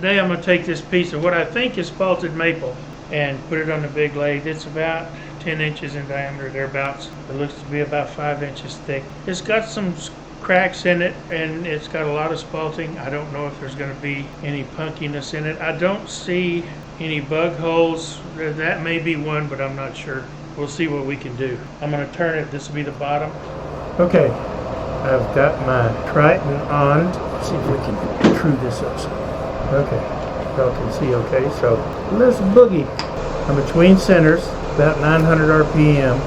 Today I'm going to take this piece of what I think is spalted maple and put it on the big lathe. It's about 10 inches in diameter, thereabouts. It looks to be about 5 inches thick. It's got some cracks in it and it's got a lot of spalting. I don't know if there's going to be any punkiness in it. I don't see any bug holes. That may be one, but I'm not sure. We'll see what we can do. I'm going to turn it. This will be the bottom. Okay, I've got my Triton on. Let's see if we can true this up some. Okay, y'all can see okay. So let's boogie. I'm between centers, about 900 RPM.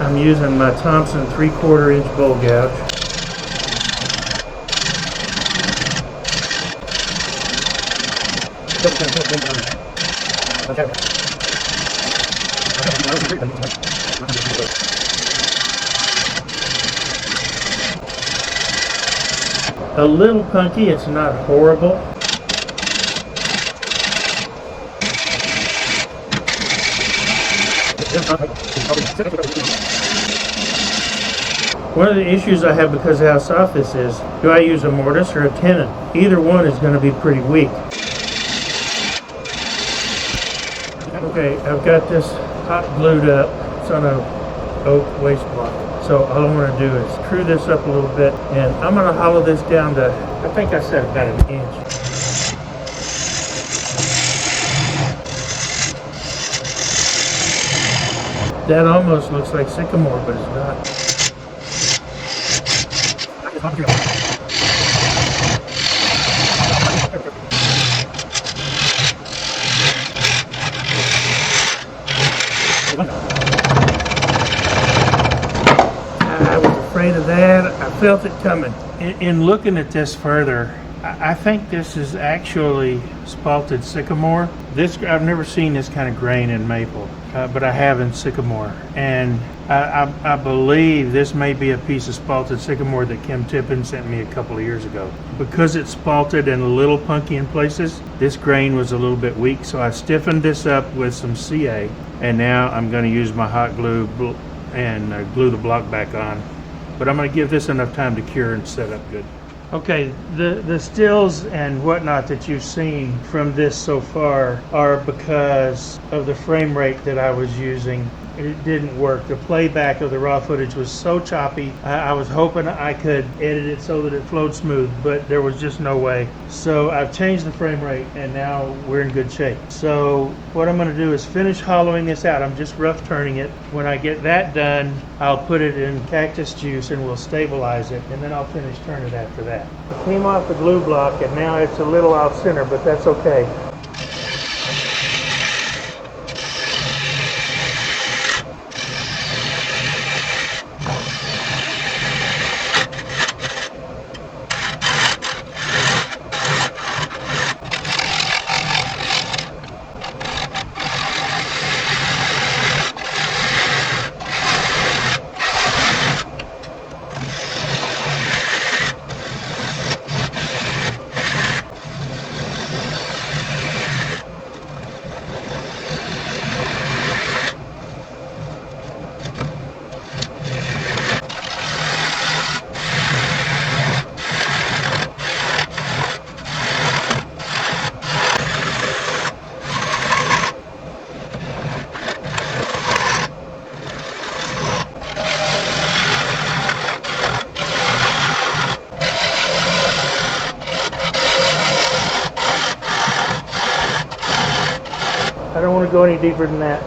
I'm using my Thompson 3/4 inch bowl gouge. A little punky, it's not horrible. One of the issues I have because of how soft this is, do I use a mortise or a tenon? Either one is going to be pretty weak. Okay, I've got this hot glued up. It's on a oak waste block. So all I want to do is true this up a little bit, and I'm going to hollow this down to, I think I said about an inch. That almost looks like sycamore, but it's not. I was afraid of that. I felt it coming. In looking at this further, I think this is actually Spalted Sycamore. I've never seen this kind of grain in maple, but I have in sycamore. And I believe this may be a piece of Spalted Sycamore that Kim Tippin sent me a couple of years ago. Because it's spalted and a little punky in places, this grain was a little bit weak, so I stiffened this up with some CA, and now I'm going to use my hot glue and glue the block back on. But I'm going to give this enough time to cure and set up good. Okay, the stills and whatnot that you've seen from this so far are because of the frame rate that I was using. It didn't work. The playback of the raw footage was so choppy. I was hoping I could edit it so that it flowed smooth, but there was just no way. So I've changed the frame rate and now we're in good shape. So what I'm going to do is finish hollowing this out. I'm just rough turning it. When I get that done, I'll put it in cactus juice and we'll stabilize it, and then I'll finish turning it after that. It came off the glue block and now it's a little off center, but that's okay. I don't want to go any deeper than that.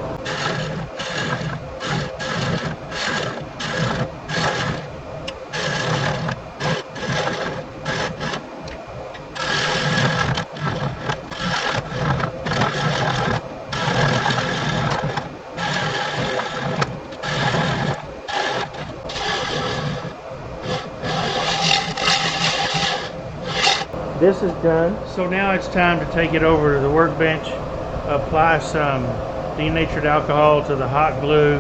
This is done. So now it's time to take it over to the workbench, apply some denatured alcohol to the hot glue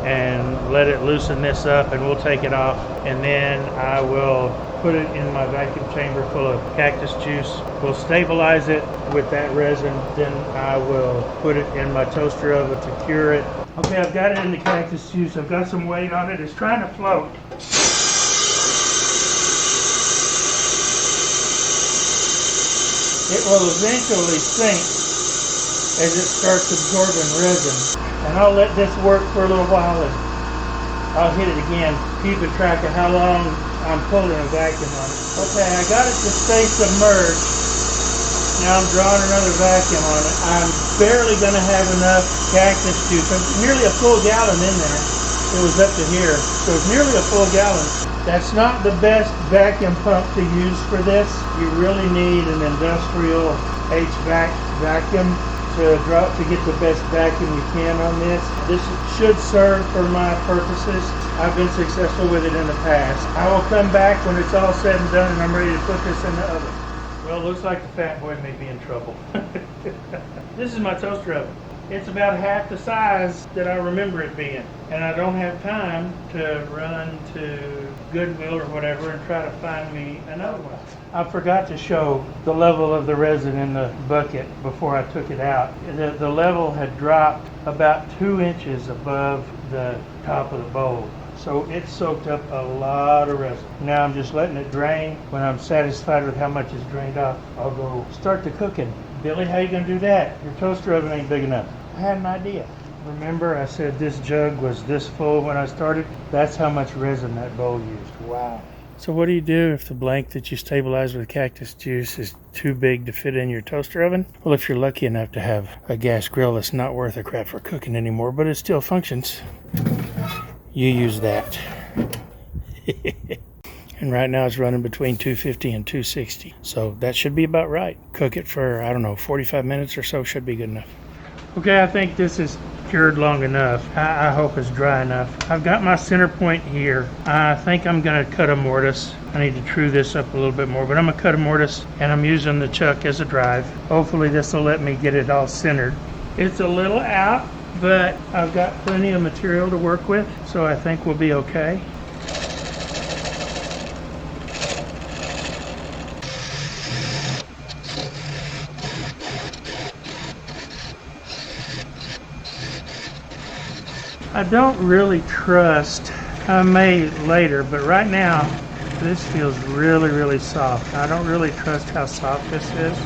and let it loosen this up, and we'll take it off, and then I will put it in my vacuum chamber full of cactus juice. We'll stabilize it with that resin, then I will put it in my toaster oven to cure it. Okay, I've got it in the cactus juice. I've got some weight on it. It's trying to float. it will eventually sink as it starts absorbing resin. And I'll let this work for a little while and I'll hit it again, keeping track of how long I'm pulling a vacuum on it. Okay, I got it to stay submerged. Now I'm drawing another vacuum on it. I'm barely going to have enough cactus juice. Nearly a full gallon in there. It was up to here. So it's nearly a full gallon. That's not the best vacuum pump to use for this. You really need an industrial HVAC vacuum to get the best vacuum you can on this. This should serve for my purposes. I've been successful with it in the past. I will come back when it's all said and done and I'm ready to put this in the oven. Well, it looks like the fat boy may be in trouble. This is my toaster oven. It's about half the size that I remember it being. And I don't have time to run to Goodwill or whatever and try to find me another one. I forgot to show the level of the resin in the bucket before I took it out. The level had dropped about 2 inches above the top of the bowl. So it soaked up a lot of resin. Now I'm just letting it drain. When I'm satisfied with how much is drained off, I'll go start the cooking. Billy, how you gonna do that? Your toaster oven ain't big enough. I had an idea. Remember I said this jug was this full when I started? That's how much resin that bowl used. Wow. So what do you do if the blank that you stabilize with cactus juice is too big to fit in your toaster oven? Well, if you're lucky enough to have a gas grill that's not worth a crap for cooking anymore, but it still functions, you use that. And right now it's running between 250 and 260. So that should be about right. Cook it for, I don't know, 45 minutes or so should be good enough. Okay, I think this is cured long enough. I hope it's dry enough. I've got my center point here. I think I'm gonna cut a mortise. I need to true this up a little bit more, but I'm gonna cut a mortise and I'm using the chuck as a drive. Hopefully this will let me get it all centered. It's a little out, but I've got plenty of material to work with, so I think we'll be okay. I don't really trust, I may later, but right now this feels really, really soft. I don't really trust how soft this is.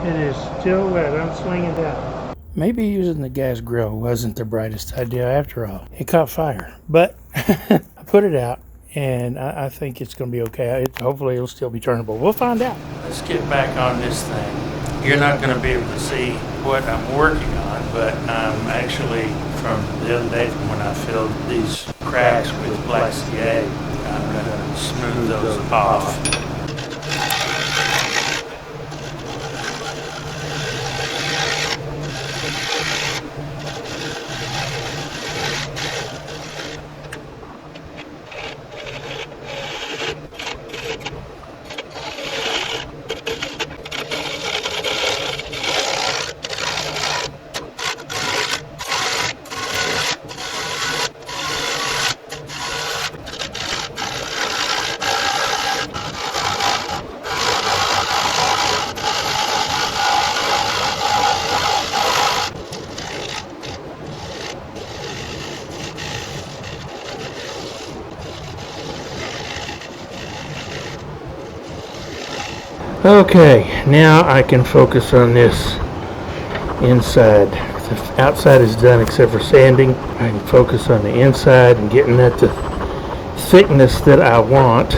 It is still wet. I'm swinging down. Maybe using the gas grill wasn't the brightest idea after all. It caught fire, but I put it out, and I think it's going to be okay. Hopefully it'll still be turnable. We'll find out. Let's get back on this thing. You're not going to be able to see what I'm working on, but I'm actually, from the other day when I filled these cracks with black CA, I'm going to smooth those off. Okay, now I can focus on this inside. The outside is done except for sanding. I can focus on the inside and getting that the thickness that I want.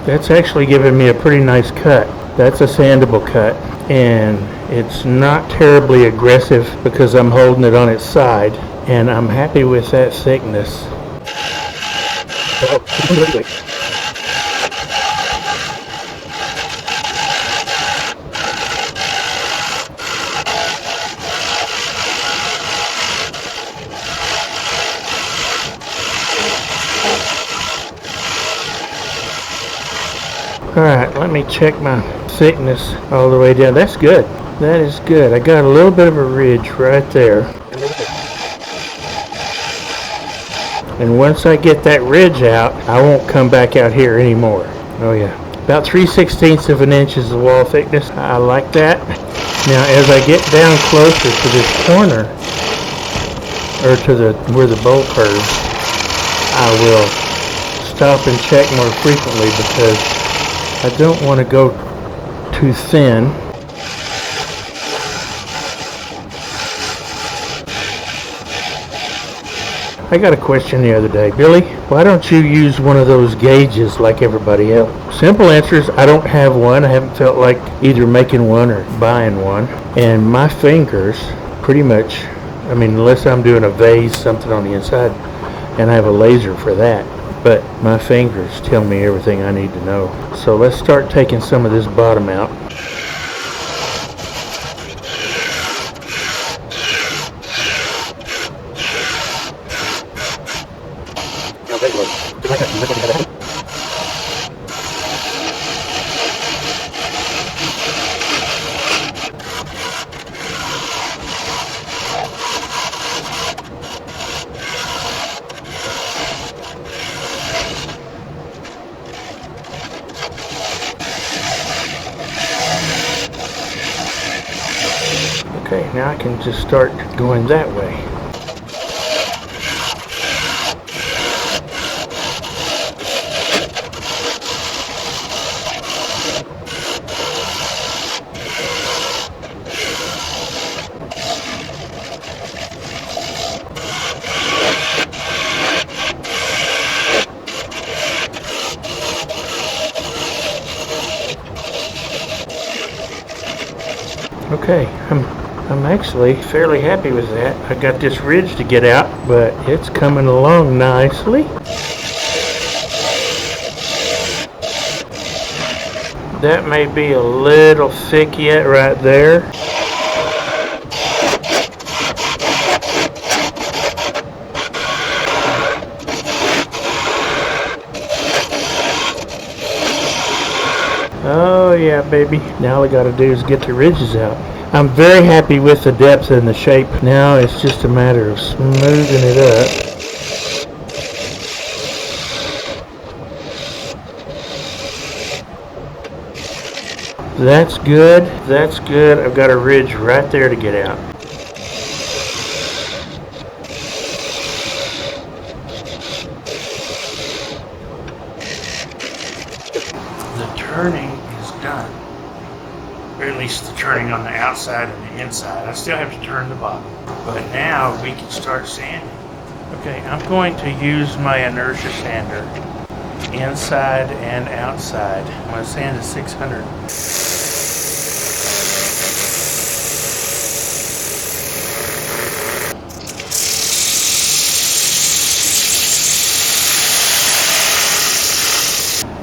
That's actually giving me a pretty nice cut. That's a sandable cut, and it's not terribly aggressive because I'm holding it on its side, and I'm happy with that thickness. Alright, let me check my thickness all the way down. That's good. That is good. I got a little bit of a ridge right there. And once I get that ridge out, I won't come back out here anymore. Oh yeah. About 3/16 of an inch is the wall thickness. I like that. Now as I get down closer to this corner, or to where the bowl curves, I will stop and check more frequently because I don't want to go too thin. I got a question the other day. Billy, why don't you use one of those gauges like everybody else? Simple answer is I don't have one. I haven't felt like either making one or buying one. And my fingers pretty much, I mean, unless I'm doing a vase, something on the inside, and I have a laser for that. But my fingers tell me everything I need to know. So let's start taking some of this bottom out. Okay, now I can just start going that way. Okay, I'm actually fairly happy with that. I got this ridge to get out, but it's coming along nicely. That may be a little thick yet right there. Oh yeah, baby. Now all I gotta do is get the ridges out. I'm very happy with the depth and the shape. Now it's just a matter of smoothing it up. That's good. That's good. I've got a ridge right there to get out. The turning is done. Or at least the turning on the outside and the inside. I still have to turn the bottom. But now we can start sanding. Okay, I'm going to use my inertia sander, inside and outside. I'm going to sand to 600.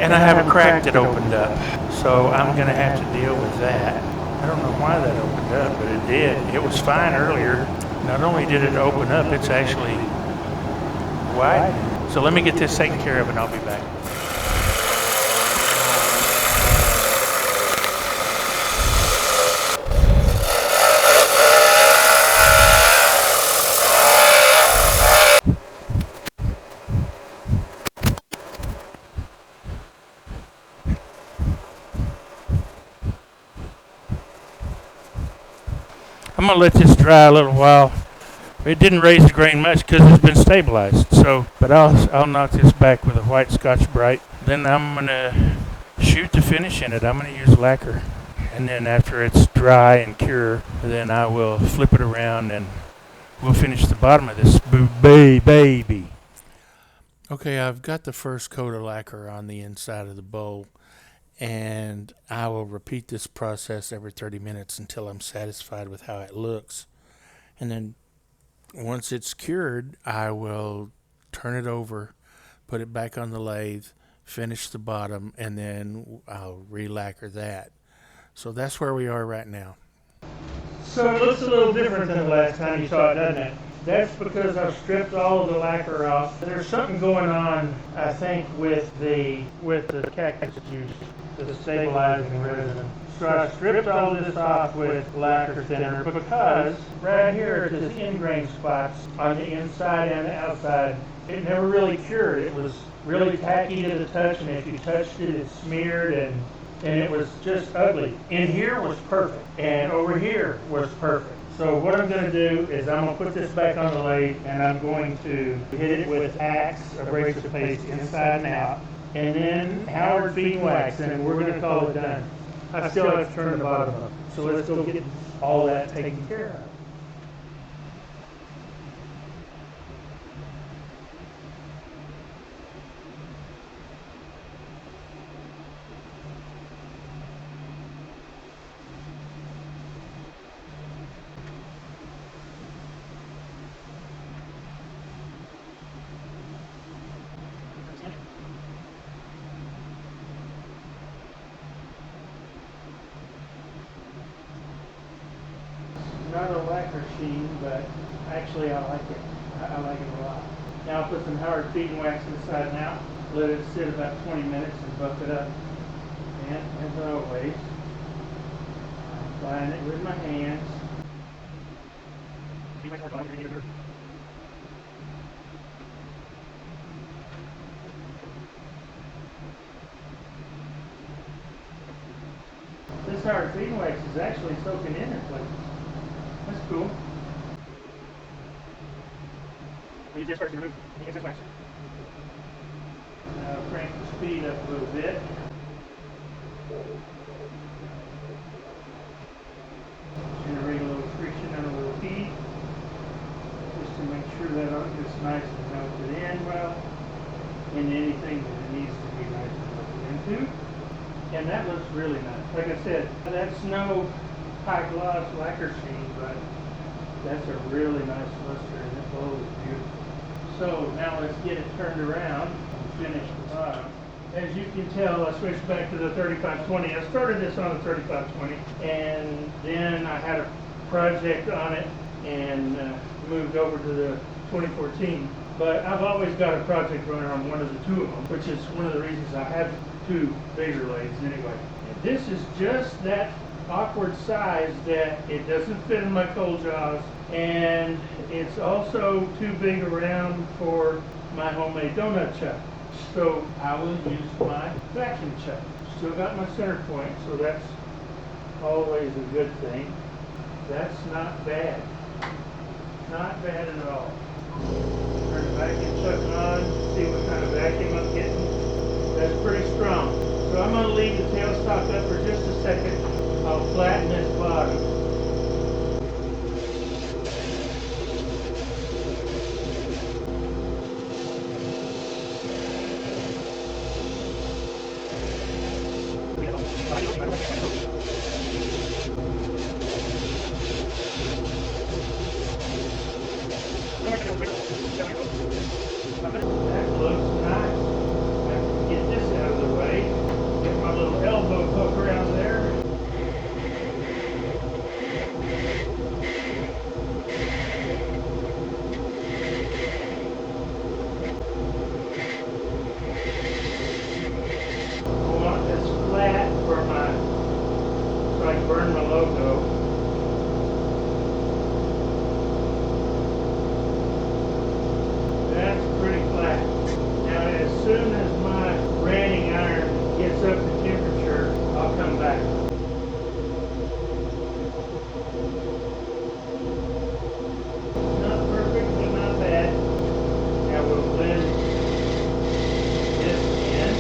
And I have a crack that opened up, so I'm going to have to deal with that. I don't know why that opened up, but it did. It was fine earlier. Not only did it open up, it's actually wide. So let me get this taken care of and I'll be back. I'm going to let this dry a little while. It didn't raise the grain much because it's been stabilized. So, but I'll knock this back with a white Scotch Brite. Then I'm going to shoot the finish in it. I'm going to use lacquer. And then after it's dry and cure, then I will flip it around and we'll finish the bottom of this baby. Okay, I've got the first coat of lacquer on the inside of the bowl. And I will repeat this process every 30 minutes until I'm satisfied with how it looks. And then once it's cured, I will turn it over, put it back on the lathe, finish the bottom, and then I'll re-lacquer that. So that's where we are right now. So it looks a little different than the last time you saw it, doesn't it? That's because I've stripped all of the lacquer off. There's something going on, I think, with the cactus juice, the stabilizing resin. So I stripped all this off with lacquer thinner because right here at this ingrain spots on the inside and the outside, it never really cured. It was really tacky to the touch, and if you touched it, it smeared and it was just ugly. In here was perfect, and over here was perfect. So what I'm going to do is I'm going to put this back on the lathe, and I'm going to hit it with Axe abrasive paste inside and out, and then Howard feed wax, and we're going to call it done. I still have to turn the bottom up, so let's go get all that taken care of. Not a lacquer sheen, but actually I like it. I like it a lot. Now I'll put some Howard feed wax inside and out, let it sit about 20 minutes and buff it up. And as always, I'm applying it with my hands. This Howard feed wax is actually soaking in places. That's cool. Use this first to remove the excess wax. Now crank the speed up a little bit. Generate a little friction and a little heat, just to make sure that it's nice and melted in well, and anything that it needs to be nice and melted into. And that looks really nice. Like I said, that's no high gloss lacquer sheen, but that's a really nice luster, and it blows beautiful. So now let's get it turned around and finish the bottom. As you can tell, I switched back to the 3520. I started this on the 3520, and then I had a project on it and moved over to the 2014. But I've always got a project running on one of the two of them, which is one of the reasons I have two Vader lathes anyway. This is just that awkward size that it doesn't fit in my cold jaws, and it's also too big around for my homemade donut chuck. So I will use my vacuum chuck. Still got my center point, so that's always a good thing. That's not bad. Not bad at all. Turn the vacuum chuck on, see what kind of vacuum I'm getting. That's pretty strong. So I'm going to leave the tailstock up for just a second. I'll flatten this bottom. That looks nice. I can get this out of the way. Get my little elbow hook around there. I want this flat for so I can burn my logo. That's pretty flat. Now as soon as my raning iron gets up to temperature, I'll come back. Not perfect, but not bad. Now we'll blend this in.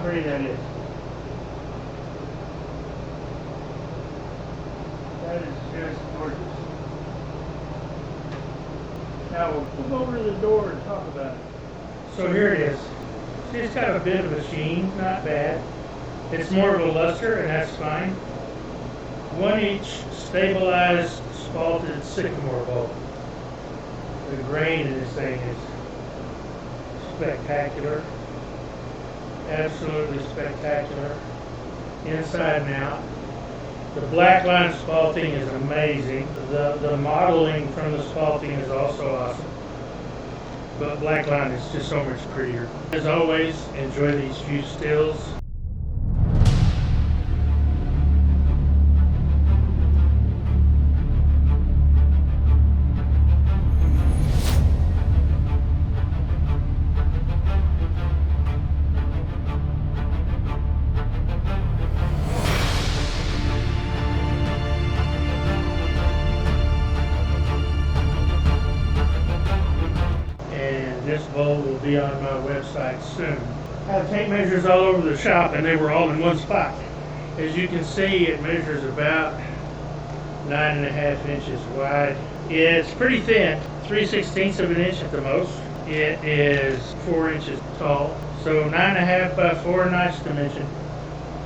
pretty that is. That is just gorgeous. Now we'll go over to the door and talk about it. So here it is. See, it's got a bit of a sheen, not bad. It's more of a luster, and that's fine. 1-inch stabilized spalted sycamore bolt. The grain in this thing is spectacular. Absolutely spectacular. Inside and out. The black line spalting is amazing. The modeling from the spalting is also awesome. But black line is just so much prettier. As always, enjoy these few stills. This bowl will be on my website soon. I have tape measures all over the shop, and they were all in one spot. As you can see, it measures about 9.5 inches wide. It's pretty thin, 3/16 of an inch at the most. It is 4 inches tall, so 9.5 by 4, nice dimension.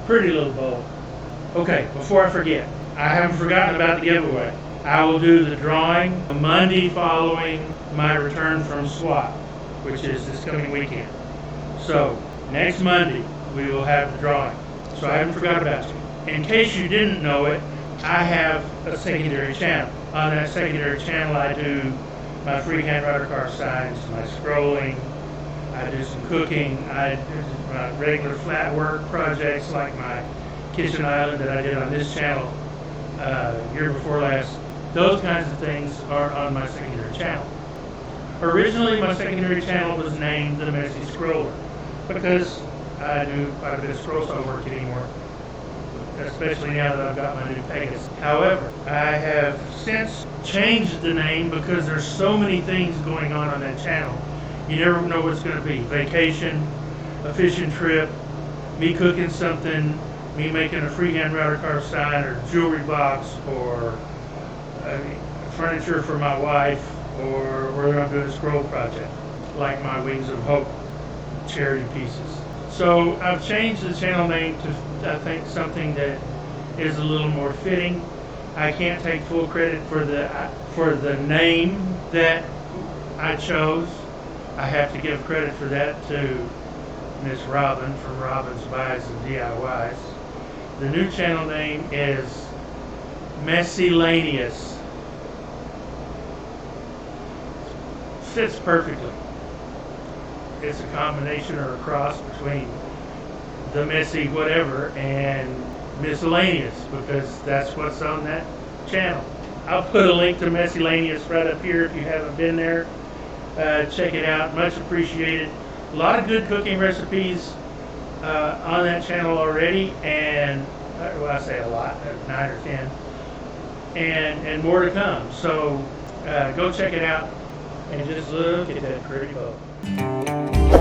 Pretty little bowl. Okay, before I forget, I haven't forgotten about the giveaway. I will do the drawing Monday following my return from SWAT, which is this coming weekend. So next Monday we will have the drawing. So I haven't forgot about you. In case you didn't know it, I have a secondary channel. On that secondary channel I do my freehand rudder car signs, my scrolling, I do some cooking, I do my regular flat work projects like my kitchen island that I did on this channel year before last. Those kinds of things are on my secondary channel. Originally, my secondary channel was named the Messy Scroller because I do quite a bit of scroll saw work anymore, especially now that I've got my new Pegasus. However, I have since changed the name because there's so many things going on that channel. You never know what it's going to be. Vacation, a fishing trip, me cooking something, me making a freehand router car sign or jewelry box, or furniture for my wife, or we're going to do a scroll project like my Wings of Hope charity pieces. So I've changed the channel name to, I think, something that is a little more fitting. I can't take full credit for the name that I chose. I have to give credit for that to Miss Robin from Robin's Buys and DIYs. The new channel name is Messyllaneous. Fits perfectly. It's a combination or a cross between the messy whatever and miscellaneous, because that's what's on that channel. I'll put a link to Messyllaneous right up here if you haven't been there. Check it out, much appreciated. A lot of good cooking recipes on that channel already, and well, I say a lot, 9 or 10, and more to come. So go check it out and just look at that pretty boat.